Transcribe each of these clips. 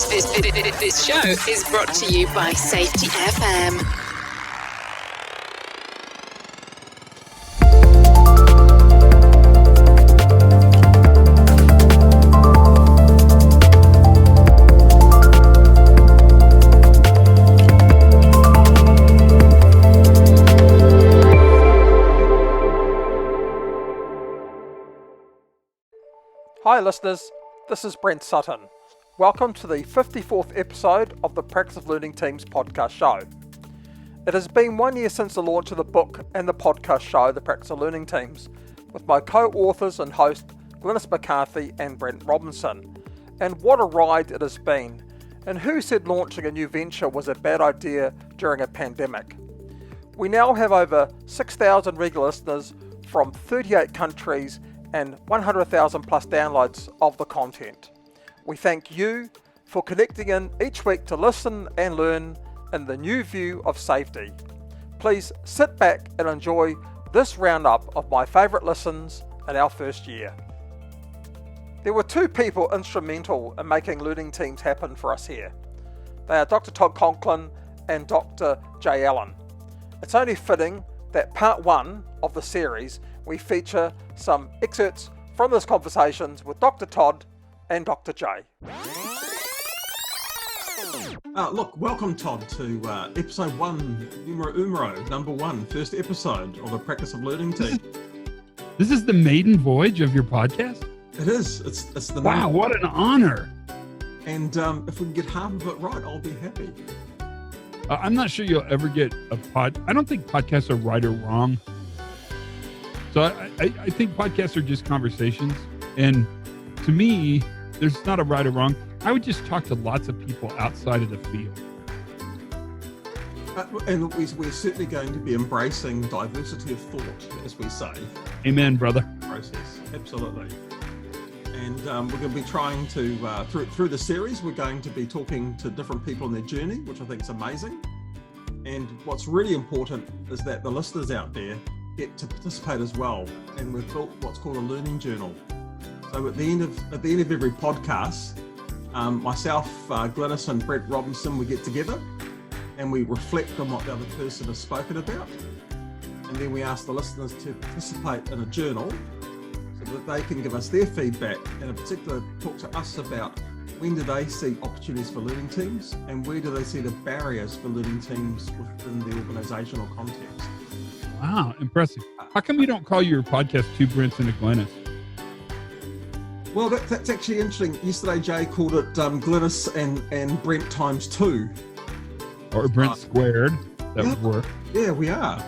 This show is brought to you by Safety FM. Hi listeners, this is Brent Sutton. Welcome to the 54th episode of the Practice of Learning Teams podcast show. It has been 1 year since the launch of the book and the podcast show, The Practice of Learning Teams, with my co-authors and host Glynis McCarthy and Brent Robinson. And what a ride it has been. And who said launching a new venture was a bad idea during a pandemic? We now have over 6,000 regular listeners from 38 countries and 100,000 plus downloads of the content. We thank you for connecting in each week to listen and learn in the new view of safety. Please sit back and enjoy this roundup of my favourite listens in our first year. There were two people instrumental in making learning teams happen for us here. They are Dr. Todd Conklin and Dr. Jay Allen. It's only fitting that part one of the series we feature some excerpts from those conversations with Dr. Todd and Dr. Jay. Welcome Todd to episode one, number one, first episode of the Practice of Learning Team. This is the maiden voyage of your podcast? It is. It's the wow, what an honor. And if we can get half of it right, I'll be happy. I'm not sure you'll ever get I don't think podcasts are right or wrong. So I think podcasts are just conversations. And to me, there's not a right or wrong. I would just talk to lots of people outside of the field. And we're certainly going to be embracing diversity of thought, as we say. Amen, brother. Process, absolutely. And we're going to be trying to, through the series, we're going to be talking to different people in their journey, which I think is amazing. And what's really important is that the listeners out there get to participate as well. And we've built what's called a learning journal. So at the end of every podcast, myself, Glynis and Brent Robinson, we get together and we reflect on what the other person has spoken about. And then we ask the listeners to participate in a journal so that they can give us their feedback and in particular talk to us about when do they see opportunities for learning teams and where do they see the barriers for learning teams within the organisational context. Wow, impressive. How come you don't call your podcast Two Brents and a Glynis? Well, that's actually interesting. Yesterday, Jay called it Glynis and Brent times two. Or Brent squared. That would work. Yeah, we are.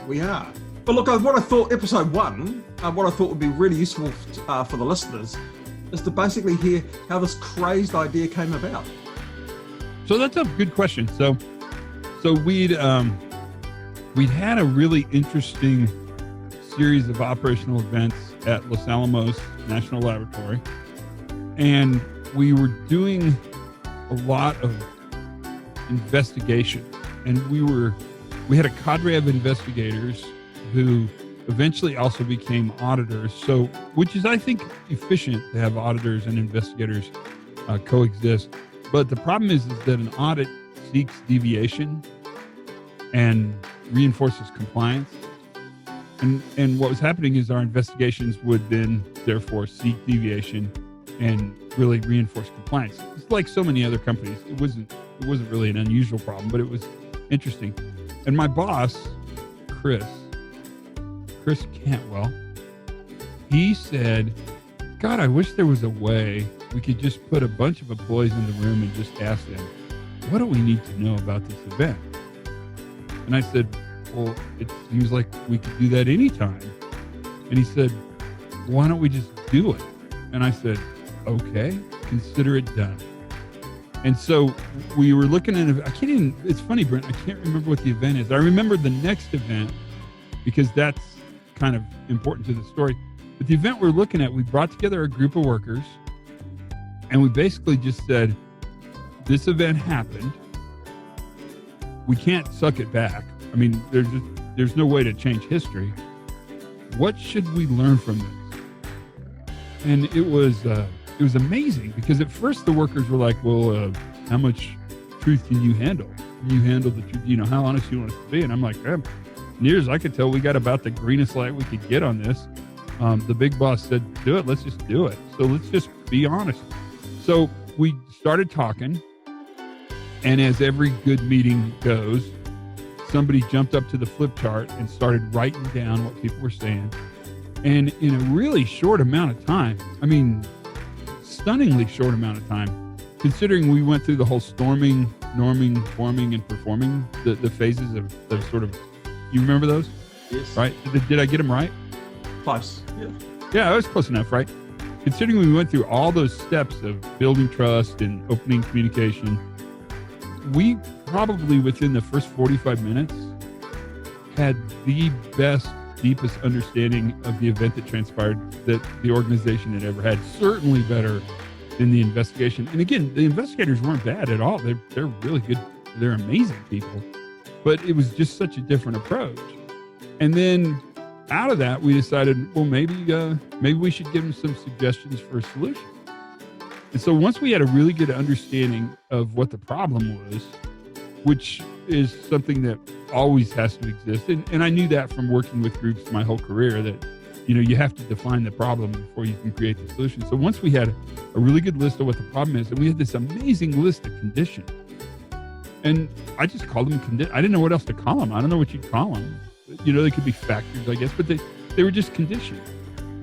But look, what I thought, episode one, what I thought would be really useful for the listeners is to basically hear how this crazed idea came about. So that's a good question. So we'd had a really interesting series of operational events at Los Alamos National Laboratory. And we were doing a lot of investigation. And we had a cadre of investigators who eventually also became auditors. So, which is, I think, efficient to have auditors and investigators coexist. But the problem is that an audit seeks deviation and reinforces compliance. And what was happening is our investigations would then therefore seek deviation and really reinforce compliance. It's like so many other companies. It wasn't really an unusual problem, but it was interesting. And my boss, Chris Cantwell, he said, God, I wish there was a way we could just put a bunch of employees in the room and just ask them, what do we need to know about this event? And I said, well, it seems like we could do that anytime. And he said, why don't we just do it? And I said, okay, consider it done. And so we were looking at, it's funny, Brent, I can't remember what the event is. I remember the next event because that's kind of important to the story. But the event we're looking at, we brought together a group of workers and we basically just said, this event happened. We can't suck it back. I mean, there's no way to change history. What should we learn from this? And it was it was amazing because at first the workers were like, well, how much truth can you handle? Can you handle the truth? You know, how honest you want us to be? And I'm like, near as I could tell, we got about the greenest light we could get on this. The big boss said, do it. Let's just do it. So let's just be honest. So we started talking. And as every good meeting goes, somebody jumped up to the flip chart and started writing down what people were saying. And in a really short amount of time, I mean, stunningly short amount of time, considering we went through the whole storming, norming, forming, and performing, the phases of the sort of, you remember those? Yes. Right? Did I get them right? Close. Yeah. Yeah, I was close enough, right? Considering we went through all those steps of building trust and opening communication, we probably within the first 45 minutes had the best, deepest understanding of the event that transpired that the organization had ever had. Certainly better than the investigation. And again, the investigators weren't bad at all. They're really good. They're amazing people. But it was just such a different approach. And then out of that, we decided, well, maybe we should give them some suggestions for a solution. And so once we had a really good understanding of what the problem was, which is something that always has to exist, and I knew that from working with groups my whole career, that you have to define the problem before you can create the solution. So once we had a really good list of what the problem is, and we had this amazing list of conditions, and I just called them I didn't know what else to call them. I don't know what you'd call them. They could be factors, I guess, but they were just conditions.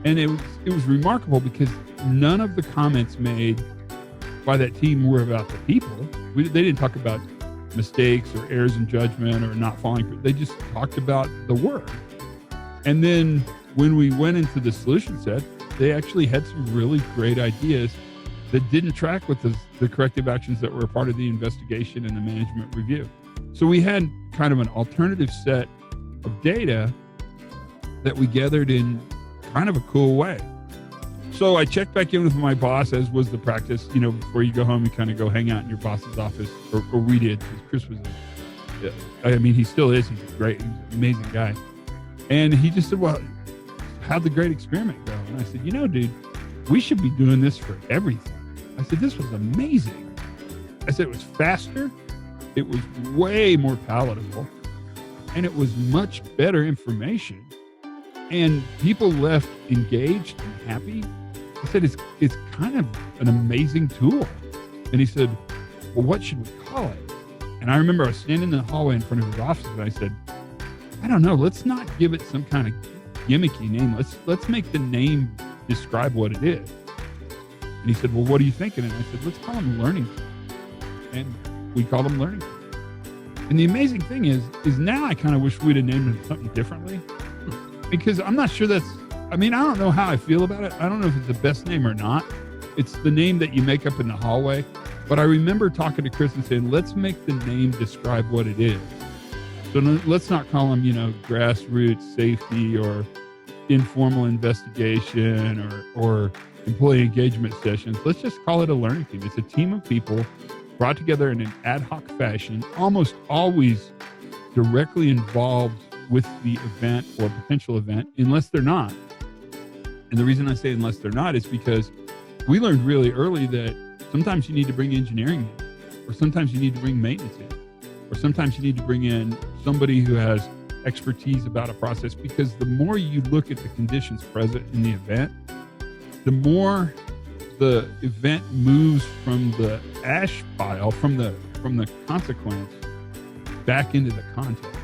And it was remarkable because none of the comments made by that team were about the people. They didn't talk about mistakes or errors in judgment or not following through. They just talked about the work. And then when we went into the solution set, they actually had some really great ideas that didn't track with the corrective actions that were a part of the investigation and the management review. So we had kind of an alternative set of data that we gathered in kind of a cool way. So I checked back in with my boss, as was the practice. Before you go home, you kind of go hang out in your boss's office, or we did, because Chris was he still is. He's he's an amazing guy. And he just said, well, how'd the great experiment go? And I said, dude, we should be doing this for everything. I said, this was amazing. I said, it was faster. It was way more palatable. And it was much better information. And people left engaged and happy. I said, it's kind of an amazing tool. And he said, well, what should we call it? And I remember I was standing in the hallway in front of his office, and I said, I don't know, let's not give it some kind of gimmicky name. Let's make the name describe what it is. And he said, well, what are you thinking? And I said, let's call them Learning Teams. And we called them Learning Teams. And the amazing thing is now I kind of wish we'd have named it something differently, because I'm not sure I don't know how I feel about it. I don't know if it's the best name or not. It's the name that you make up in the hallway. But I remember talking to Chris and saying, let's make the name describe what it is. So let's not call them, grassroots safety or informal investigation or employee engagement sessions. Let's just call it a learning team. It's a team of people brought together in an ad hoc fashion, almost always directly involved with the event or potential event, unless they're not. And the reason I say unless they're not is because we learned really early that sometimes you need to bring engineering in, or sometimes you need to bring maintenance in, or sometimes you need to bring in somebody who has expertise about a process, because the more you look at the conditions present in the event, the more the event moves from the ash pile, from the consequence, back into the context.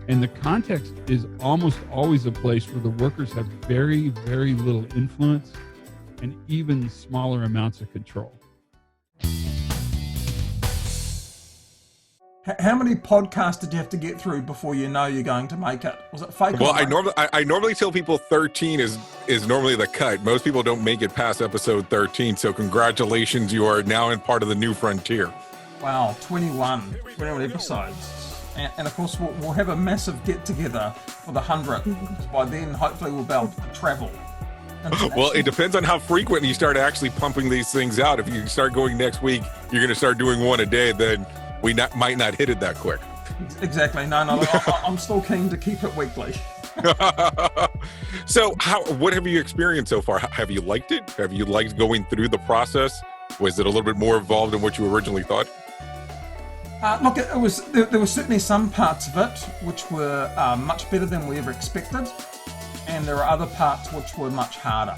And the context is almost always a place where the workers have very, very little influence and even smaller amounts of control. How many podcasts did you have to get through before you know you're going to make it? Was it fake? Well, I normally tell people 13 is normally the cut. Most people don't make it past episode 13. So congratulations, you are now in part of the new frontier. Wow, 21 episodes. And of course, we'll have a massive get-together for the 100th. By then, hopefully we'll be able to travel. Well, it depends on how frequent you start actually pumping these things out. If you start going next week, you're going to start doing one a day, then we might not hit it that quick. Exactly. No, I'm still keen to keep it weekly. So what have you experienced so far? Have you liked it? Have you liked going through the process? Was it a little bit more involved than what you originally thought? Look, there were certainly some parts of it which were much better than we ever expected, and there are other parts which were much harder.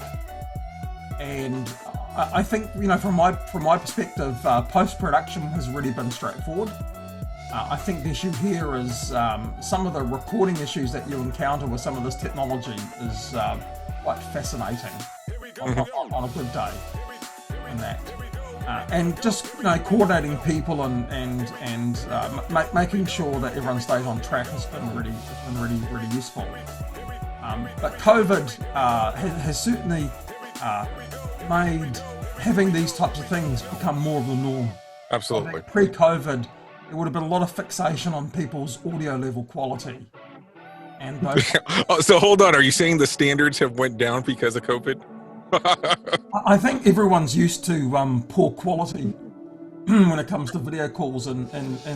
And I think, from my perspective, post-production has really been straightforward. I think the issue here is some of the recording issues that you encounter with some of this technology is quite fascinating on a good day, and that. And just coordinating people and making sure that everyone stays on track has been really useful. But COVID has certainly made having these types of things become more of the norm. Absolutely. Pre-COVID, there would have been a lot of fixation on people's audio level quality. And those So hold on, are you saying the standards have went down because of COVID? I think everyone's used to poor quality when it comes to video calls and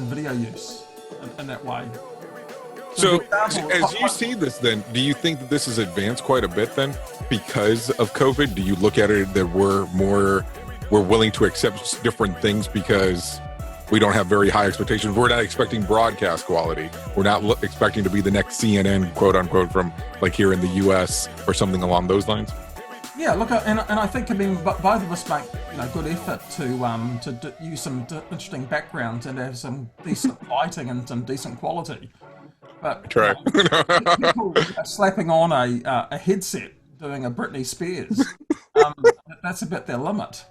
video use in that way. So as you see this then, do you think that this has advanced quite a bit then because of COVID? Do you look at it that we're willing to accept different things because we don't have very high expectations? We're not expecting broadcast quality. We're not expecting to be the next CNN, quote unquote, from like here in the US or something along those lines? Yeah, look, and I think, both of us make good effort to use some interesting backgrounds and have some decent lighting and some decent quality. But people slapping on a headset doing a Britney Spears, that's about their limit.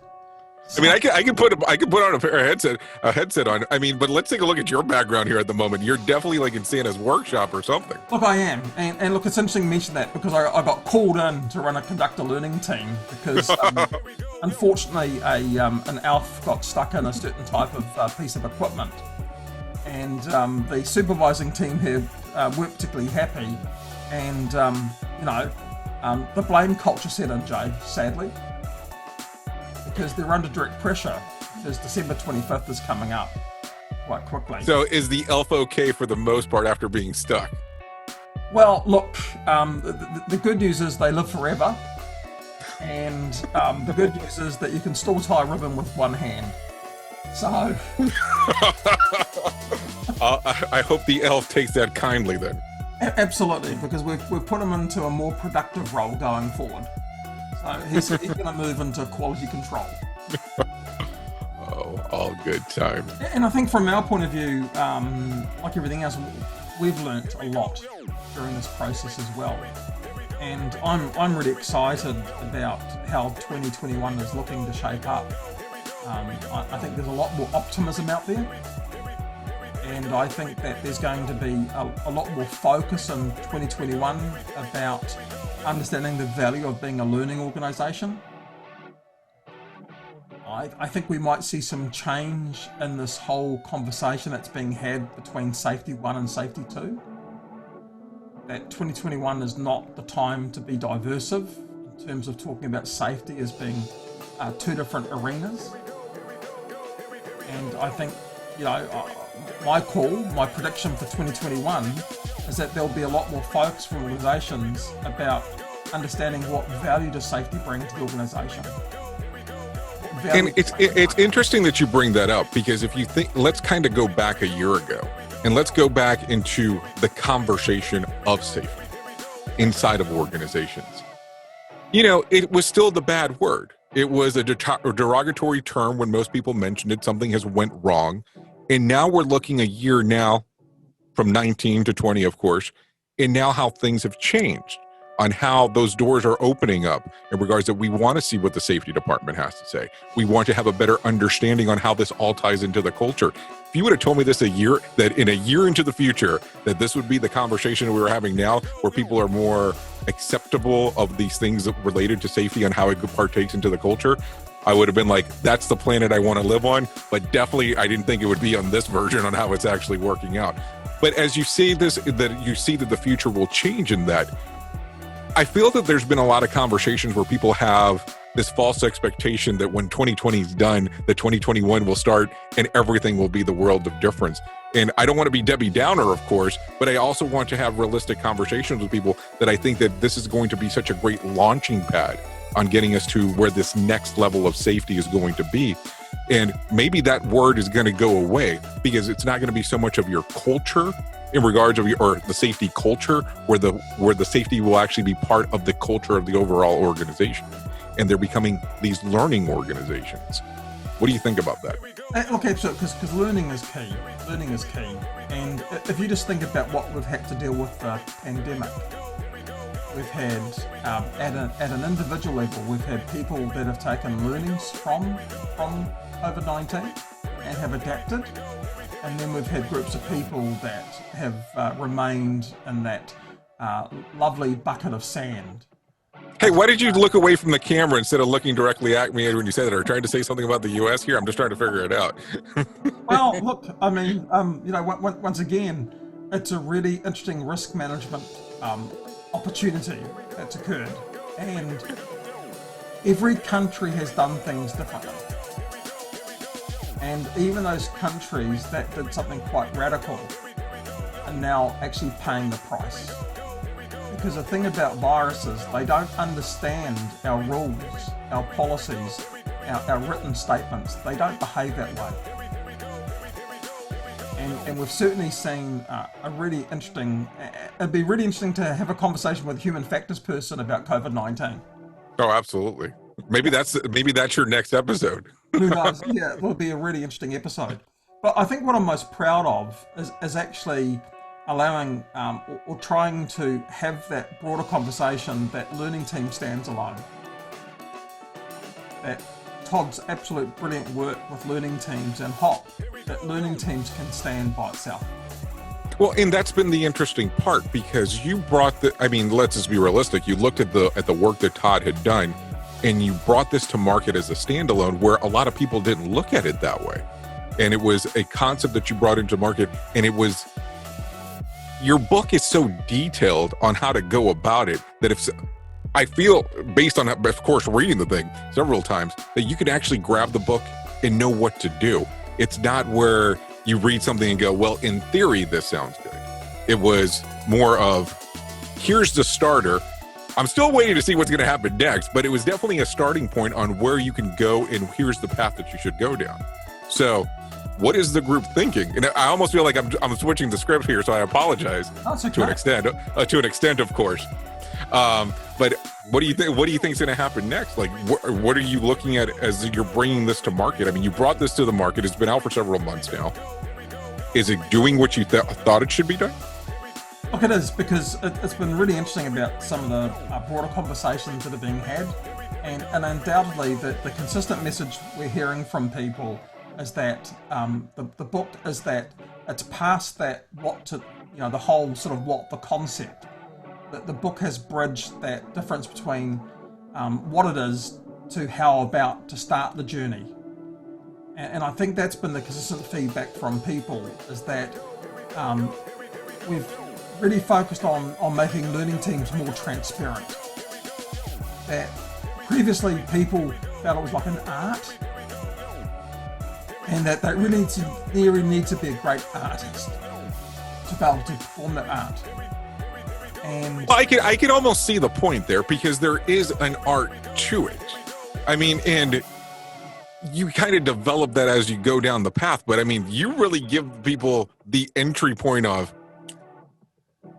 I mean, I can put on a headset on. I mean, but let's take a look at your background here at the moment. You're definitely like in Santa's workshop or something. Look, I am, and look, it's interesting to mention that because I got called in to run a conductor learning team because unfortunately an ALF got stuck in a certain type of piece of equipment, and the supervising team here weren't particularly happy, and the blame culture set in, Jay, sadly. Because they're under direct pressure, because December 25th is coming up quite quickly. So is the elf okay for the most part after being stuck? Well, look, the good news is they live forever, and the good news is that you can still tie a ribbon with one hand. So I hope the elf takes that kindly then. Absolutely, because we've put him into a more productive role going forward. So he's going to move into quality control. Oh, all good time. And I think from our point of view, like everything else, we've learnt a lot during this process as well. And I'm really excited about how 2021 is looking to shape up. I think there's a lot more optimism out there. And I think that there's going to be a lot more focus in 2021 about understanding the value of being a learning organisation. I think we might see some change in this whole conversation that's being had between Safety 1 and Safety 2. That 2021 is not the time to be diversive in terms of talking about safety as being two different arenas. And I think, my prediction for 2021 is that there'll be a lot more focus from organisations about understanding what value does safety bring to the organisation. And it's interesting that you bring that up, because if you think, let's kind of go back a year ago and let's go back into the conversation of safety inside of organizations. It was still the bad word. It was a derogatory term when most people mentioned it. Something has went wrong. And now we're looking a year now from 19 to 20, of course, and now how things have changed on how those doors are opening up in regards that we want to see what the safety department has to say. We want to have a better understanding on how this all ties into the culture. If you would have told me this in a year into the future, that this would be the conversation we were having now, where people are more acceptable of these things related to safety and how it partakes into the culture, I would have been like, that's the planet I want to live on. But definitely, I didn't think it would be on this version on how it's actually working out. But as you say this, that you see that the future will change in that, I feel that there's been a lot of conversations where people have this false expectation that when 2020 is done, that 2021 will start and everything will be the world of difference. And I don't want to be Debbie Downer, of course, but I also want to have realistic conversations with people that I think that this is going to be such a great launching pad on getting us to where this next level of safety is going to be. And maybe that word is going to go away because it's not going to be so much of your culture in regards of or the safety culture, where the safety will actually be part of the culture of the overall organization. And they're becoming these learning organizations. What do you think about that? Okay, so because learning is key. Learning is key. And if you just think about what we've had to deal with the pandemic, we've had, at an individual level, we've had people that have taken learnings from COVID-19 and have adapted. And then we've had groups of people that have remained in that lovely bucket of sand. Hey, why did you look away from the camera instead of looking directly at me when you said that? Are you trying to say something about the U.S. here? I'm just trying to figure it out. Well, look, I mean, once again, it's a really interesting risk management opportunity that's occurred. And every country has done things differently. And even those countries that did something quite radical are now actually paying the price. Because the thing about viruses, they don't understand our rules, our policies, our written statements. They don't behave that way. And we've certainly seen a really interesting, it'd be really interesting to have a conversation with a human factors person about COVID-19. Oh, absolutely. Maybe that's your next episode. Who knows? Yeah, it will be a really interesting episode. But I think what I'm most proud of is actually allowing or trying to have that broader conversation that learning team stands alone. That Todd's absolute brilliant work with learning teams and HOP, that learning teams can stand by itself. Well, and that's been the interesting part, because you brought let's just be realistic. You looked at the work that Todd had done, and you brought this to market as a standalone, where a lot of people didn't look at it that way. And it was a concept that you brought into market, and it was, your book is so detailed on how to go about it that I feel, based on, of course, reading the thing several times, that you can actually grab the book and know what to do. It's not where you read something and go, well, in theory, this sounds good. It was more of, here's the starter. I'm still waiting to see what's going to happen next, but it was definitely a starting point on where you can go, and here's the path that you should go down. So what is the group thinking? And I almost feel like I'm switching the script here, so I apologize. That's okay. To an extent, of course. But what do you think? What do you think is going to happen next? Like, what are you looking at as you're bringing this to market? I mean, you brought this to the market. It's been out for several months now. Is it doing what you thought it should be doing? Look, it is, because it's been really interesting about some of the broader conversations that are being had, and undoubtedly the consistent message we're hearing from people is that the book is that it's past that the whole sort of what the concept. That the book has bridged that difference between what it is to how about to start the journey. And I think that's been the consistent feedback from people, is that we've really focused on making learning teams more transparent. That previously people felt it was like an art, and that there really needs to be a great artist to be able to perform that art. And well, I can almost see the point there, because there is an art to it. I mean, and you kind of develop that as you go down the path, but I mean, you really give people the entry point of,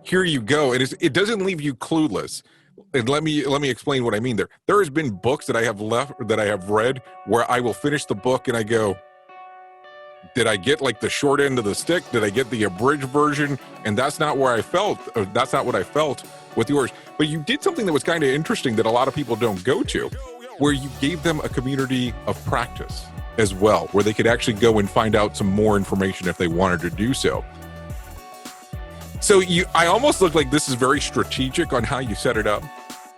here you go, and it doesn't leave you clueless. And let me explain what I mean there. There has been books that I have read where I will finish the book and I go, did I get like the short end of the stick? Did I get the abridged version? And that's not where I felt. That's not what I felt with yours. But you did something that was kind of interesting that a lot of people don't go to, where you gave them a community of practice as well, where they could actually go and find out some more information if they wanted to do so. So I almost look like this is very strategic on how you set it up.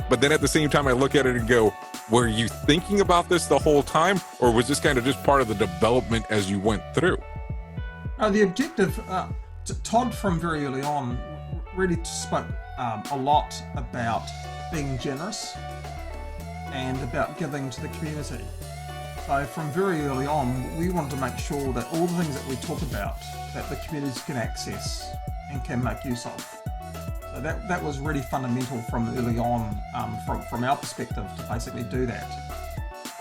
But then at the same time, I look at it and go, were you thinking about this the whole time, or was this kind of just part of the development as you went through? The objective, Todd from very early on really spoke a lot about being generous and about giving to the community. So from very early on, we wanted to make sure that all the things that we talk about, that the communities can access and can make use of. So that was really fundamental from early on, from our perspective, to basically do that.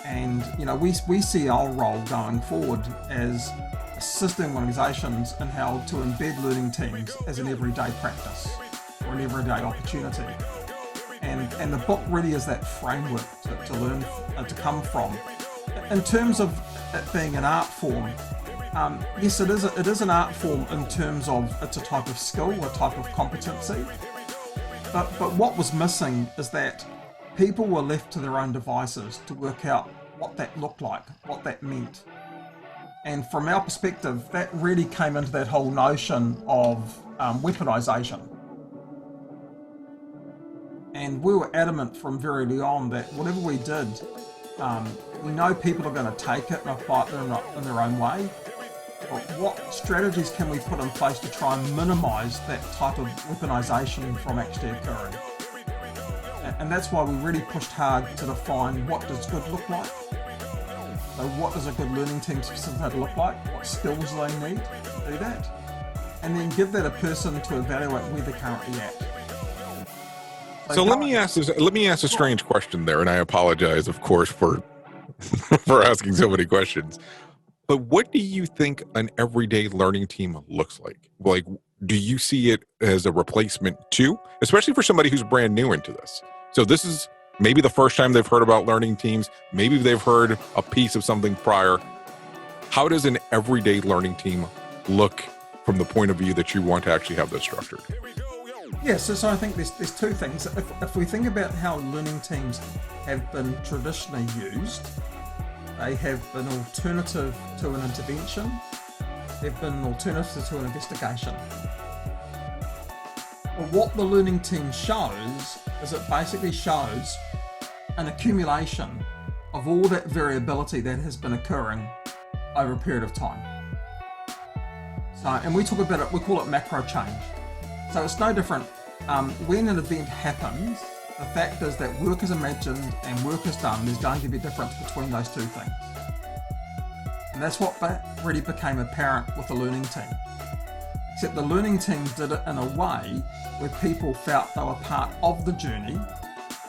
And we see our role going forward as assisting organisations in how to embed learning teams as an everyday practice or an everyday opportunity. And the book really is that framework to learn, to come from. In terms of it being an art form, yes, it is an art form in terms of it's a type of skill, a type of competency. But what was missing is that people were left to their own devices to work out what that looked like, what that meant. And from our perspective, that really came into that whole notion of weaponisation. And we were adamant from very early on that whatever we did, we know people are going to take it and apply it in their own way. But what strategies can we put in place to try and minimise that type of weaponisation from actually occurring? And that's why we really pushed hard to define what does good look like. So what does a good learning team facilitator look like? What skills do they need to do that? And then give that a person to evaluate where they're currently at. So let me ask a strange question there, and I apologize, of course, for for asking so many questions. But what do you think an everyday learning team looks like? Like, do you see it as a replacement too, especially for somebody who's brand new into this? So this is maybe the first time they've heard about learning teams. Maybe they've heard a piece of something prior. How does an everyday learning team look from the point of view that you want to actually have this structured? Yes, so I think there's two things. If we think about how learning teams have been traditionally used, they have been alternative to an intervention. They've been an alternative to an investigation. But what the learning team shows is it basically shows an accumulation of all that variability that has been occurring over a period of time. So, and we talk about it, we call it macro change. So it's no different. When an event happens, the fact is that work is imagined and work is done. There's going to be a difference between those two things. And that's what really became apparent with the learning team. Except the learning team did it in a way where people felt they were part of the journey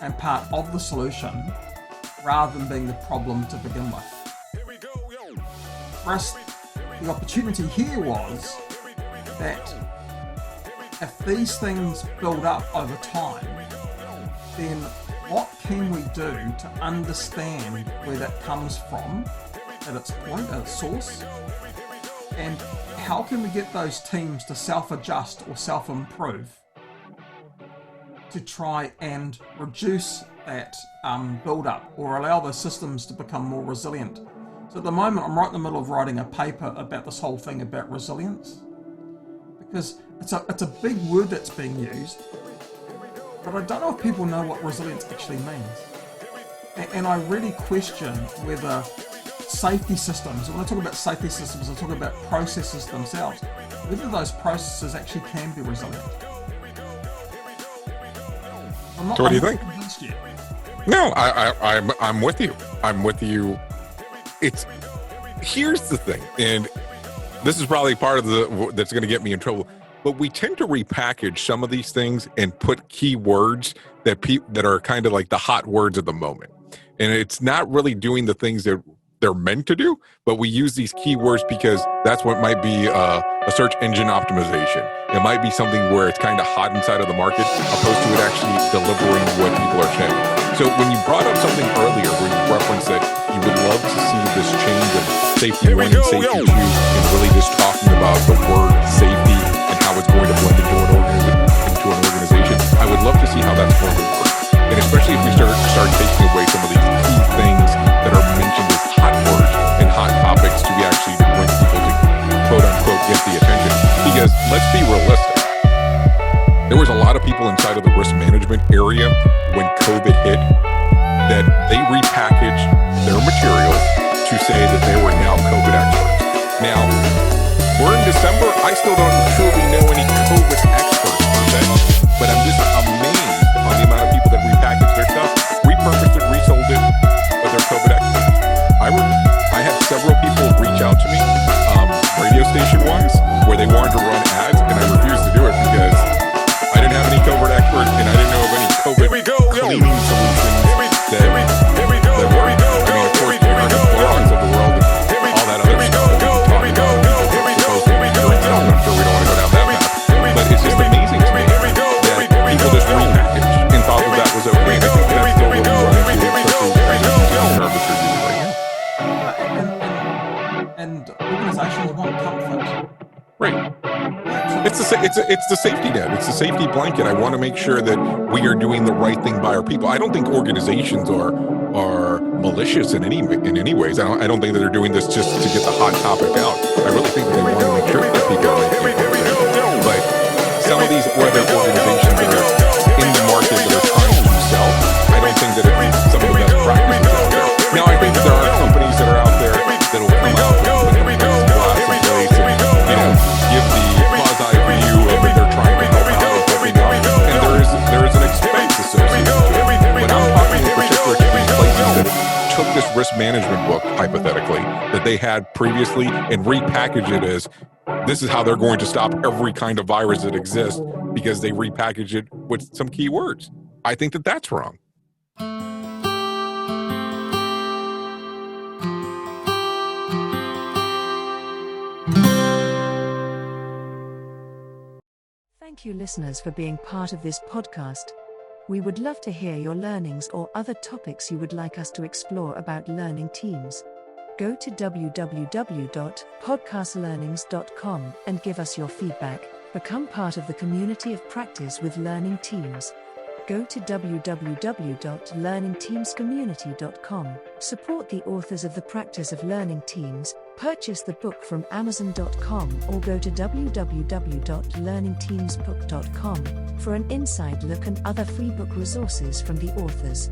and part of the solution rather than being the problem to begin with. For us, the opportunity here was that if these things build up over time, then what can we do to understand where that comes from at its point, at its source, and how can we get those teams to self-adjust or self-improve to try and reduce that build-up or allow the systems to become more resilient. So at the moment, I'm right in the middle of writing a paper about this whole thing about resilience, because it's a big word that's being used, but I don't know if people know what resilience actually means. And I really question whether safety systems, when I talk about safety systems, I talk about processes themselves, whether those processes actually can be resilient. So what do you think? Yet. No, I'm with you. I'm with you. Here's the thing, and this is probably part of that's going to get me in trouble. But we tend to repackage some of these things and put key words that are kind of like the hot words of the moment, and it's not really doing the things that they're meant to do. But we use these keywords because that's what might be a search engine optimization. It might be something where it's kind of hot inside of the market, opposed to it actually delivering what people are saying. So when you brought up something earlier where you referenced that you would love to see this change of safety 1 and safety 2, and really just talking about the word safety and how it's going to blend into an organization, I would love to see how that's going to work. And especially if we start taking away some of these key things that are mentioned as hot words and hot topics to actually bring people to quote unquote get the attention. Because let's be realistic. There was a lot of people inside of the risk management area when COVID hit that they repackaged their materials to say that they were now COVID experts. Now, we're in December. I still don't truly know any COVID experts per se, but I'm just amazed on the amount of people that repackaged their stuff, repurposed it, resold it, I had several people reach out to me, radio station wise, where they wanted to run ads, and I refused to do it because I didn't have any covert expert, and I didn't know of any COVID cleaning solutions that work. I mean, of course, the Clorox of the world and all that other stuff that we talk about supposed to be doing stuff. I'm sure we don't want to go down that path, but it's just amazing to me that people just repackage and thought that was okay. And I think that's still what we run into, especially service reviews right now. And organizations want comfort. Right. It's the safety net. It's the safety blanket. I want to make sure that we are doing the right thing by our people. I don't think organizations are malicious in any ways. I don't think that they're doing this just to get the hot topic out. I really think that they want to make sure that people are making it. But some of these other organizations that are in the market that are trying to sell, I don't think that it's some of the best practices out there. Now, I think that there are companies that are out there that will come out with the glass in place and give the quasi-view of that they're trying to help out and helping out. And there is an expense associated with it. But I'm talking in particular to these places that took this risk management book, hypothetically, that they had previously and repackaged it as this is how they're going to stop every kind of virus that exists because they repackage it with some key words. I think that that's wrong. Thank you, listeners, for being part of this podcast. We would love to hear your learnings or other topics you would like us to explore about learning teams. Go to www.podcastlearnings.com and give us your feedback. Become part of the community of practice with learning teams. Go to www.learningteamscommunity.com. Support the authors of the practice of learning teams. Purchase the book from Amazon.com or go to www.learningteamsbook.com for an inside look and other free book resources from the authors.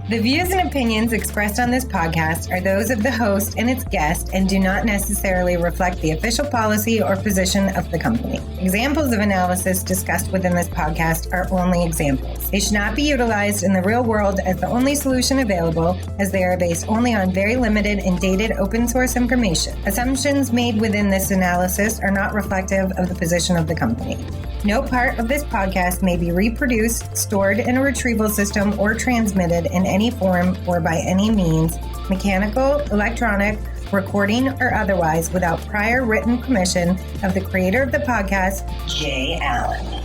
The views and opinions expressed on this podcast are those of the host and its guest and do not necessarily reflect the official policy or position of the company. Examples of analysis discussed within this podcast are only examples. They should not be utilized in the real world as the only solution available, as they are based only on very limited and dated open source information. Assumptions made within this analysis are not reflective of the position of the company. No part of this podcast may be reproduced, stored in a retrieval system, or transmitted in any form or by any means, mechanical, electronic, recording, or otherwise, without prior written permission of the creator of the podcast, Jay Allen.